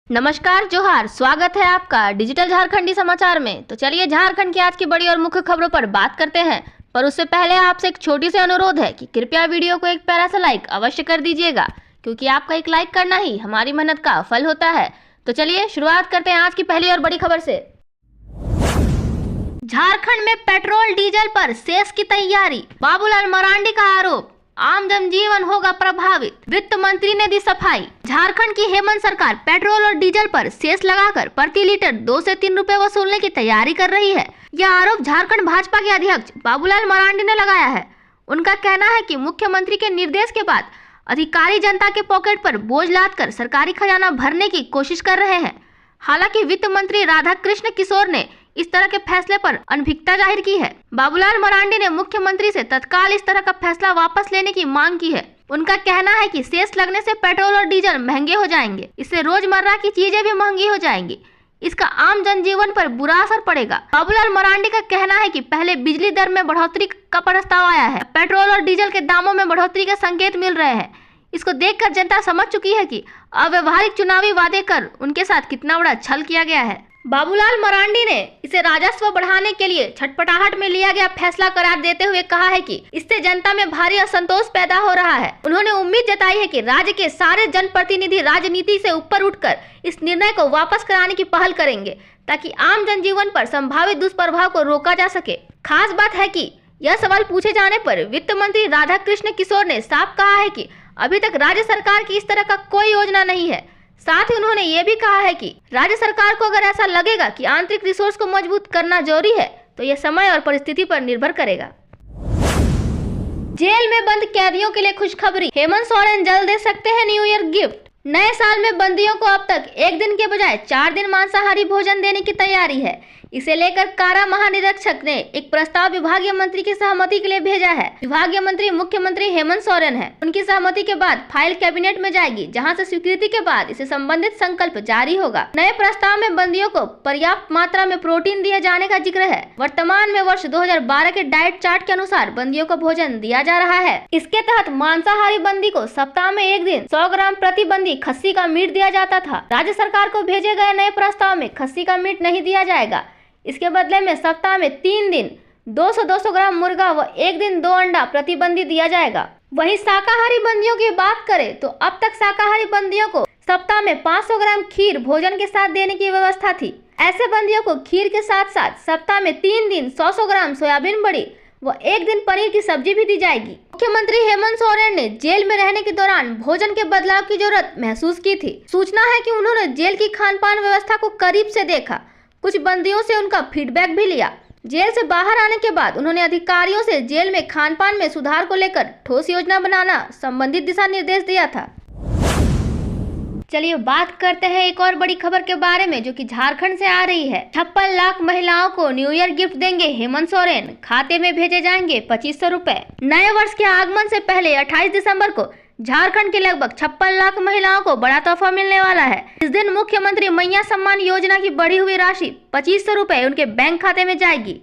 नमस्कार, जोहार। स्वागत है आपका डिजिटल झारखंडी समाचार में। तो चलिए झारखंड की आज की बड़ी और मुख्य खबरों पर बात करते हैं, पर उससे पहले आपसे एक छोटी सी अनुरोध है कि कृपया वीडियो को एक प्यारा सा लाइक अवश्य कर दीजिएगा, क्योंकि आपका एक लाइक करना ही हमारी मेहनत का फल होता है। तो चलिए शुरुआत करते हैं आज की पहली और बड़ी खबर से। झारखंड में पेट्रोल डीजल पर सेस की तैयारी, बाबूलाल मरांडी का आरोप। आम जनजीवन होगा प्रभावित, वित्त मंत्री ने दी सफाई। झारखंड की हेमंत सरकार पेट्रोल और डीजल पर सेस लगाकर प्रति लीटर 2 से 3 रुपए वसूलने की तैयारी कर रही है। यह आरोप झारखंड भाजपा के अध्यक्ष बाबूलाल मरांडी ने लगाया है। उनका कहना है कि मुख्यमंत्री के निर्देश के बाद अधिकारी जनता के पॉकेट पर बोझ लादकर सरकारी खजाना भरने की कोशिश कर रहे हैं। हालांकि वित्त मंत्री राधाकृष्ण किशोर ने इस तरह के फैसले पर अनभिज्ञता जाहिर की है। बाबूलाल मरांडी ने मुख्यमंत्री से तत्काल इस तरह का फैसला वापस लेने की मांग की है। उनका कहना है कि सेस लगने से पेट्रोल और डीजल महंगे हो जाएंगे, इससे रोजमर्रा की चीजें भी महंगी हो जाएंगी, इसका आम जनजीवन पर बुरा असर पड़ेगा। बाबूलाल मरांडी का कहना है कि पहले बिजली दर में बढ़ोतरी का प्रस्ताव आया है, पेट्रोल और डीजल के दामों में बढ़ोतरी के संकेत मिल रहे हैं। इसको देखकर जनता समझ चुकी है कि अव्यवहारिक चुनावी वादे कर उनके साथ कितना बड़ा छल किया गया है। बाबूलाल मरांडी ने इसे राजस्व बढ़ाने के लिए छटपटाहट में लिया गया फैसला करार देते हुए कहा है कि इससे जनता में भारी असंतोष पैदा हो रहा है। उन्होंने उम्मीद जताई है कि राज्य के सारे जनप्रतिनिधि राजनीति से ऊपर उठकर इस निर्णय को वापस कराने की पहल करेंगे, ताकि आम जनजीवन पर संभावित दुष्प्रभाव को रोका जा सके। खास बात है कि यह सवाल पूछे जाने पर वित्त मंत्री राधाकृष्ण किशोर ने साफ कहा है कि अभी तक राज्य सरकार की इस तरह का कोई योजना नहीं है। साथ ही उन्होंने ये भी कहा है कि राज्य सरकार को अगर ऐसा लगेगा कि आंतरिक रिसोर्स को मजबूत करना जरूरी है, तो यह समय और परिस्थिति पर निर्भर करेगा। जेल में बंद कैदियों के लिए खुशखबरी, हेमंत सोरेन जल्द दे सकते हैं न्यू ईयर गिफ्ट। नए साल में बंदियों को अब तक 1 दिन के बजाय 4 दिन मांसाहारी भोजन देने की तैयारी है। इसे लेकर कारा महानिरीक्षक ने एक प्रस्ताव विभागीय मंत्री की सहमति के लिए भेजा है। विभागीय मंत्री मुख्यमंत्री हेमंत सोरेन है। उनकी सहमति के बाद फाइल कैबिनेट में जाएगी, जहां से स्वीकृति के बाद इसे संबंधित संकल्प जारी होगा। नए प्रस्ताव में बंदियों को पर्याप्त मात्रा में प्रोटीन दिए जाने का जिक्र है। वर्तमान में वर्ष 2012 के डाइट चार्ट के अनुसार बंदियों को भोजन दिया जा रहा है। इसके तहत मांसाहारी बंदी को सप्ताह में 1 दिन 100 ग्राम प्रति बंदी खस्सी का मीट दिया जाता था। राज्य सरकार को भेजे गए नए प्रस्ताव में खस्सी का मीट नहीं दिया जाएगा। इसके बदले में सप्ताह में 3 दिन 200-200 ग्राम मुर्गा व 1 दिन 2 अंडा प्रतिबंधी दिया जाएगा। वहीं शाकाहारी बंदियों की बात करें तो अब तक शाकाहारी बंदियों को सप्ताह में 500 ग्राम खीर भोजन के साथ देने की व्यवस्था थी। ऐसे बंदियों को खीर के साथ साथ सप्ताह में 3 दिन 100 ग्राम सोयाबीन बड़ी व 1 दिन पनीर की सब्जी भी दी जाएगी। मुख्यमंत्री हेमंत सोरेन ने जेल में रहने के दौरान भोजन के बदलाव की जरूरत महसूस की थी। सूचना है कि उन्होंने जेल की खान पान व्यवस्था को करीब से देखा, कुछ बंदियों से उनका फीडबैक भी लिया। जेल से बाहर आने के बाद उन्होंने अधिकारियों से जेल में खान पान में सुधार को लेकर ठोस योजना बनाना संबंधित दिशा निर्देश दिया था। चलिए बात करते हैं एक और बड़ी खबर के बारे में, जो कि झारखंड से आ रही है। 56 लाख महिलाओं को न्यू ईयर गिफ्ट देंगे हेमंत सोरेन, खाते में भेजे जाएंगे 2500 रुपए। नए वर्ष के आगमन से पहले 28 दिसंबर को झारखंड के लगभग 56 लाख महिलाओं को बड़ा तोहफा मिलने वाला है। इस दिन मुख्यमंत्री मैया सम्मान योजना की बढ़ी हुई राशि 2500 रुपए उनके बैंक खाते में जाएगी।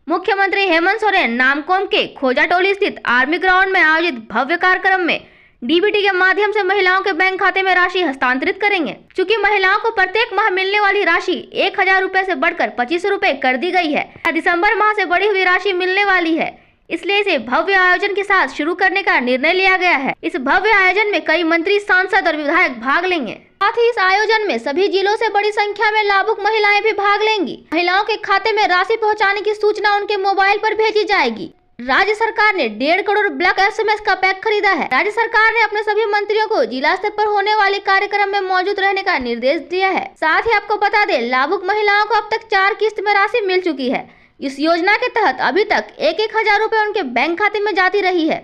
मुख्यमंत्री हेमंत सोरेन नामकोम के खोजाटोली स्थित आर्मी ग्राउंड में आयोजित भव्य कार्यक्रम में डीबीटी के माध्यम से महिलाओं के बैंक खाते में राशि हस्तांतरित करेंगे। चूँकि महिलाओं को प्रत्येक माह मिलने वाली राशि 1000 रुपए से बढ़कर 2500 रुपए कर दी गई है। दिसंबर माह से बढ़ी हुई राशि मिलने वाली है, इसलिए इसे भव्य आयोजन के साथ शुरू करने का निर्णय लिया गया है। इस भव्य आयोजन में कई मंत्री, सांसद और विधायक भाग लेंगे। साथ ही इस आयोजन में सभी जिलों से बड़ी संख्या में लाभुक महिलाएं भी भाग लेंगी। महिलाओं के खाते में राशि पहुंचाने की सूचना उनके मोबाइल पर भेजी जाएगी। राज्य सरकार ने 1.5 करोड़ ब्लैक SMS का पैक खरीदा है। राज्य सरकार ने अपने सभी मंत्रियों को जिला स्तर पर होने वाले कार्यक्रम में मौजूद रहने का निर्देश दिया है। साथ ही आपको बता दें, लाभुक महिलाओं को अब तक 4 किस्त में राशि मिल चुकी है। इस योजना के तहत अभी तक 1,000 रुपए उनके बैंक खाते में जाती रही है।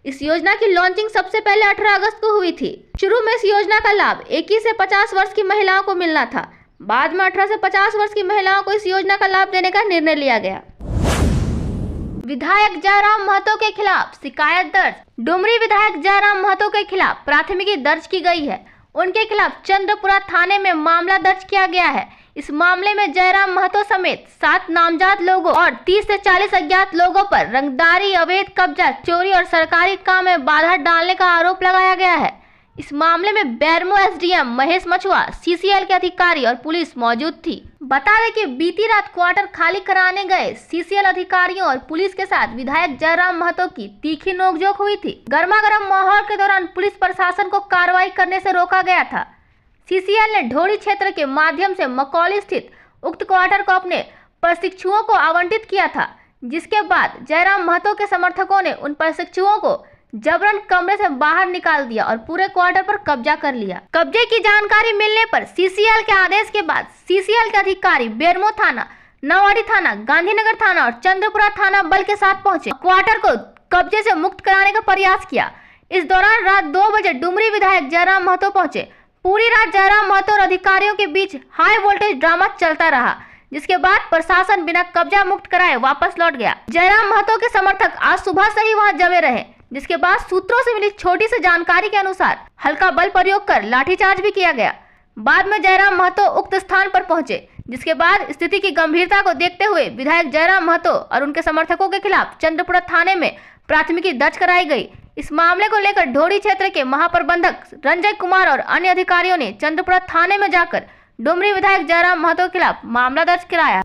इस योजना की लॉन्चिंग सबसे पहले 18 अगस्त को हुई थी। शुरू में इस योजना का लाभ 21 से 50 वर्ष की महिलाओं को मिलना था। बाद में 18 से 50 वर्ष की महिलाओं को इस योजना का लाभ देने का निर्णय लिया गया। विधायक जयराम महतो के खिलाफ शिकायत दर्ज, डुमरी विधायक जयराम महतो के खिलाफ प्राथमिकी दर्ज की गई है। उनके खिलाफ चंद्रपुरा थाने में मामला दर्ज किया गया है। इस मामले में जयराम महतो समेत 7 नामजद लोगों और 30 से 40 अज्ञात लोगों पर रंगदारी, अवैध कब्जा, चोरी और सरकारी काम में बाधा डालने का आरोप लगाया गया है। इस मामले में बेरमो एसडीएम महेश मछुआ, सीसीएल के अधिकारी और पुलिस मौजूद थी। बता दें कि बीती रात क्वार्टर खाली कराने गए सीसीएल अधिकारियों और पुलिस के साथ विधायक जयराम महतो की तीखी नोकझोंक हुई थी। गर्मागर्म माहौल के दौरान पुलिस प्रशासन को कार्रवाई करने से रोका गया था। सीसीएल ने ढोरी क्षेत्र के माध्यम से मकौली स्थित उक्त क्वार्टर को अपने प्रशिक्षुओं को आवंटित किया था, जिसके बाद जयराम महतो के समर्थकों ने उन प्रशिक्षुओं को जबरन कमरे से बाहर निकाल दिया और पूरे क्वार्टर पर कब्जा कर लिया। कब्जे की जानकारी मिलने पर सीसीएल के आदेश के बाद सीसीएल के अधिकारी बेरमो थाना, नवाड़ी थाना, गांधीनगर थाना और चंद्रपुरा थाना बल के साथ पहुंचे, क्वार्टर को कब्जे से मुक्त कराने का प्रयास किया। इस दौरान रात 2 बजे डुमरी विधायक जयराम महतो पहुंचे। पूरी रात जयराम महतो और अधिकारियों के बीच हाई वोल्टेज ड्रामा चलता रहा, जिसके बाद प्रशासन बिना कब्जा मुक्त कराए वापस लौट गया। जयराम महतो के समर्थक आज सुबह से ही वहां जमे रहे, जिसके बाद सूत्रों से मिली छोटी सी जानकारी के अनुसार हल्का बल प्रयोग कर लाठीचार्ज भी किया गया। बाद में जयराम महतो उक्त स्थान पर पहुंचे, जिसके बाद स्थिति की गंभीरता को देखते हुए विधायक जयराम महतो और उनके समर्थकों के खिलाफ चंद्रपुरा थाने में प्राथमिकी दर्ज कराई गई। इस मामले को लेकर ढोरी क्षेत्र के महाप्रबंधक रंजय कुमार और अन्य अधिकारियों ने चंद्रपुरा थाने में जाकर डुमरी विधायक जयराम महतो के खिलाफ मामला दर्ज कराया।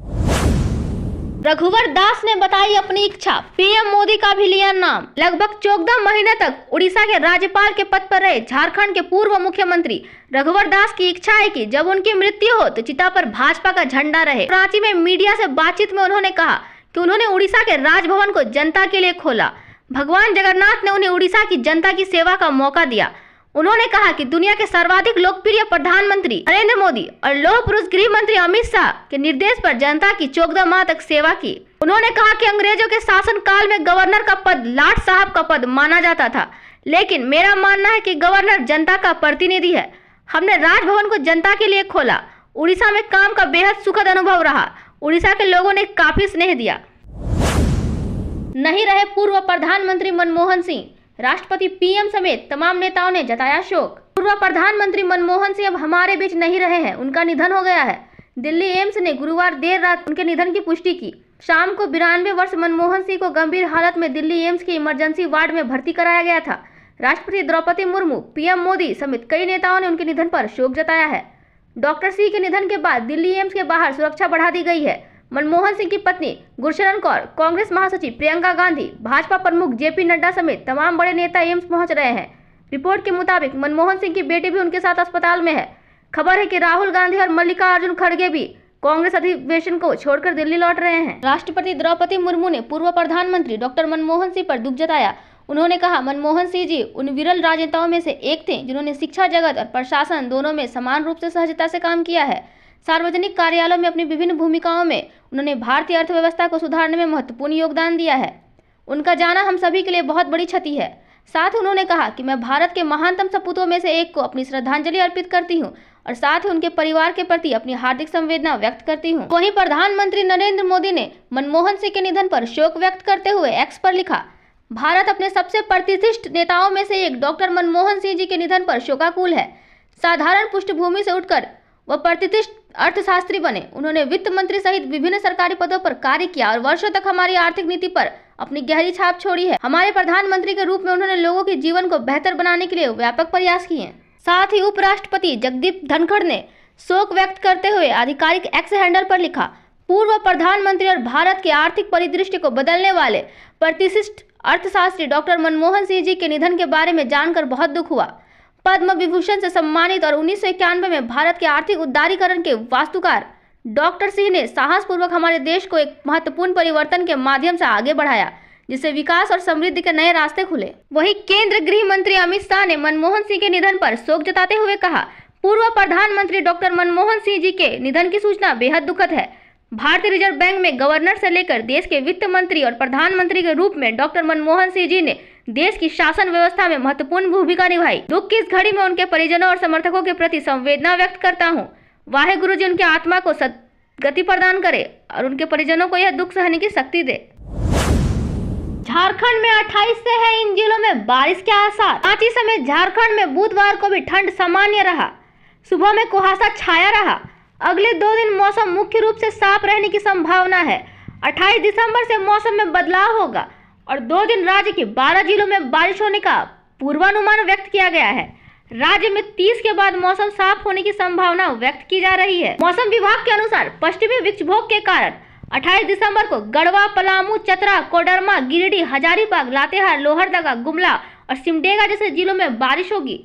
रघुवर दास ने बताई अपनी इच्छा, पीएम मोदी का भी लिया नाम। लगभग 14 महीने तक उड़ीसा के राज्यपाल के पद पर रहे झारखंड के पूर्व मुख्यमंत्री रघुवर दास की इच्छा है कि जब उनकी मृत्यु हो तो चिता पर भाजपा का झंडा रहे। रांची में मीडिया से बातचीत में उन्होंने कहा कि उन्होंने उड़ीसा के राजभवन को जनता के लिए खोला। भगवान जगन्नाथ ने उन्हें उड़ीसा की जनता की सेवा का मौका दिया। उन्होंने कहा कि दुनिया के सर्वाधिक लोकप्रिय प्रधानमंत्री नरेंद्र मोदी और लौह पुरुष गृह मंत्री अमित शाह के निर्देश पर जनता की 14 माह तक सेवा की। उन्होंने कहा कि अंग्रेजों के शासन काल में गवर्नर का पद लाट साहब का पद माना जाता था, लेकिन मेरा मानना है कि गवर्नर जनता का प्रतिनिधि है। हमने राजभवन को जनता के लिए खोला। उड़ीसा में काम का बेहद सुखद अनुभव रहा। उड़ीसा के लोगों ने काफी स्नेह दिया। नहीं रहे पूर्व प्रधानमंत्री मनमोहन सिंह, राष्ट्रपति, पीएम समेत तमाम नेताओं ने जताया शोक। पूर्व प्रधानमंत्री मनमोहन सिंह अब हमारे बीच नहीं रहे हैं, उनका निधन हो गया है। दिल्ली एम्स ने गुरुवार देर रात उनके निधन की पुष्टि की। शाम को 92 वर्ष मनमोहन सिंह को गंभीर हालत में दिल्ली एम्स के इमरजेंसी वार्ड में भर्ती कराया गया था। राष्ट्रपति द्रौपदी मुर्मू, पीएम मोदी समेत कई नेताओं ने उनके निधन पर शोक जताया है। डॉक्टर सिंह के निधन के बाद दिल्ली एम्स के बाहर सुरक्षा बढ़ा दी गई है। मनमोहन सिंह की पत्नी गुरशरण कौर, कांग्रेस महासचिव प्रियंका गांधी, भाजपा प्रमुख जेपी नड्डा समेत तमाम बड़े नेता एम्स पहुंच रहे हैं। रिपोर्ट के मुताबिक मनमोहन सिंह की बेटी भी उनके साथ अस्पताल में है। खबर है कि राहुल गांधी और मल्लिकार्जुन खड़गे भी कांग्रेस अधिवेशन को छोड़कर दिल्ली लौट रहे हैं। राष्ट्रपति द्रौपदी मुर्मू ने पूर्व प्रधानमंत्री डॉक्टर मनमोहन सिंह पर दुख जताया। उन्होंने कहा, मनमोहन सिंह जी उन विरल राजनेताओं में से एक थे जिन्होंने शिक्षा जगत और प्रशासन दोनों में समान रूप से सहजता से काम किया है। सार्वजनिक कार्यालयों में अपनी विभिन्न भूमिकाओं में उन्होंने भारतीय अर्थव्यवस्था को सुधारने में महत्वपूर्ण योगदान दिया है। उनका जाना हम सभी के लिए बहुत बड़ी क्षति है। साथ ही उन्होंने कहा कि मैं भारत के महानतम सपूतों में से एक को अपनी श्रद्धांजलि अर्पित करती हूं और साथ ही उनके परिवार के प्रति अपनी हार्दिक संवेदना व्यक्त करती हूं। वहीं प्रधानमंत्री नरेंद्र मोदी ने मनमोहन सिंह के निधन पर शोक व्यक्त करते हुए एक्स पर लिखा, भारत अपने सबसे प्रतिष्ठित नेताओं में से एक डॉक्टर मनमोहन सिंह जी के निधन पर शोकाकुल है। साधारण पृष्ठभूमि से उठकर वह प्रतिष्ठित अर्थशास्त्री बने। उन्होंने वित्त मंत्री सहित विभिन्न सरकारी पदों पर कार्य किया और वर्षों तक हमारी आर्थिक नीति पर अपनी गहरी छाप छोड़ी है। हमारे प्रधानमंत्री के रूप में उन्होंने लोगों के जीवन को बेहतर बनाने के लिए व्यापक प्रयास किए। साथ ही उपराष्ट्रपति जगदीप धनखड़ ने शोक व्यक्त करते हुए आधिकारिक एक्स हैंडल पर लिखा, पूर्व प्रधानमंत्री और भारत के आर्थिक परिदृश्य को बदलने वाले प्रतिष्ठित अर्थशास्त्री डॉक्टर मनमोहन सिंह जी के निधन के बारे में जानकर बहुत दुख हुआ। पद्म विभूषण से सम्मानित और 1991 में भारत के आर्थिक उदारीकरण के वास्तुकार डॉक्टर सिंह ने साहसपूर्वक हमारे देश को एक महत्वपूर्ण परिवर्तन के माध्यम से आगे बढ़ाया, जिससे विकास और समृद्धि के नए रास्ते खुले। वहीं केंद्रीय गृह मंत्री अमित शाह ने मनमोहन सिंह के निधन पर शोक जताते हुए कहा, पूर्व प्रधानमंत्री डॉक्टर मनमोहन सिंह जी के निधन की सूचना बेहद दुखद है। भारतीय रिजर्व बैंक में गवर्नर से लेकर देश के वित्त मंत्री और प्रधानमंत्री के रूप में डॉक्टर मनमोहन सिंह जी ने देश की शासन व्यवस्था में महत्वपूर्ण भूमिका निभाई। दुख की इस घड़ी में उनके परिजनों और समर्थकों के प्रति संवेदना व्यक्त करता हूं। वाहेगुरु जी उनकी आत्मा को सद्गति प्रदान करे और उनके परिजनों को यह दुख सहने की शक्ति दे। झारखंड में 28 से है इन जिलों में बारिश के आसार। रांची समेत झारखंड में बुधवार को भी ठंड सामान्य रहा। सुबह में कुहासा छाया रहा। अगले 2 दिन मौसम मुख्य रूप से साफ रहने की संभावना है। 28 दिसंबर से मौसम में बदलाव होगा और 2 दिन राज्य के 12 जिलों में बारिश होने का पूर्वानुमान व्यक्त किया गया है। राज्य में 30 के बाद मौसम साफ होने की संभावना व्यक्त की जा रही है। मौसम विभाग के अनुसार पश्चिमी विक्षोभ के कारण 28 दिसंबर को गढ़वा, पलामू, चतरा, कोडरमा, गिरिडीह, हजारीबाग, लातेहार, लोहरदगा, गुमला और सिमडेगा जैसे जिलों में बारिश होगी,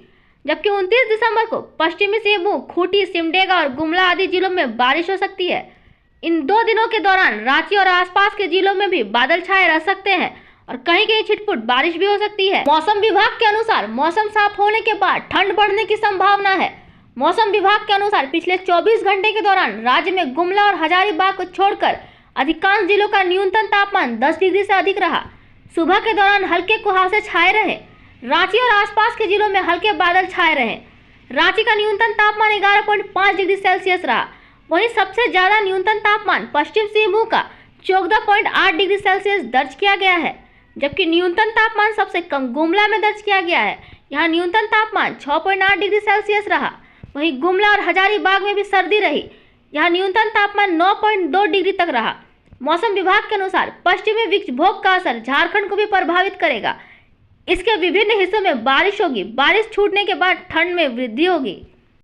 जबकि 29 दिसंबर को पश्चिमी सिंहभूम, खूंटी, सिमडेगा और गुमला आदि जिलों में बारिश हो सकती है। इन 2 दिनों के दौरान रांची और आसपास के जिलों में भी बादल छाए रह सकते हैं और कहीं कहीं छिटपुट बारिश भी हो सकती है। मौसम विभाग के अनुसार मौसम साफ होने के बाद ठंड बढ़ने की संभावना है। मौसम विभाग के अनुसार पिछले 24 घंटे के दौरान राज्य में गुमला और हजारीबाग को छोड़कर अधिकांश जिलों का न्यूनतम तापमान 10 डिग्री से अधिक रहा। सुबह के दौरान हल्के कुहासे छाए रहे। रांची और आसपास के जिलों में हल्के बादल छाए रहे। रांची का न्यूनतम तापमान 11.5 डिग्री सेल्सियस रहा। वहीं सबसे ज्यादा न्यूनतम तापमान पश्चिम सिंहभूम का 14.8 डिग्री सेल्सियस दर्ज किया गया है, जबकि न्यूनतम तापमान सबसे कम गुमला में दर्ज किया गया है। यहाँ न्यूनतम तापमान 6.8 डिग्री सेल्सियस रहा। वहीं गुमला और हजारीबाग में भी सर्दी रही। यहाँ न्यूनतम तापमान 9.2 डिग्री तक रहा। मौसम विभाग के अनुसार पश्चिमी विक्षोभ का असर झारखंड को भी प्रभावित करेगा। इसके विभिन्न हिस्सों में बारिश होगी। बारिश छूटने के बाद ठंड में वृद्धि होगी।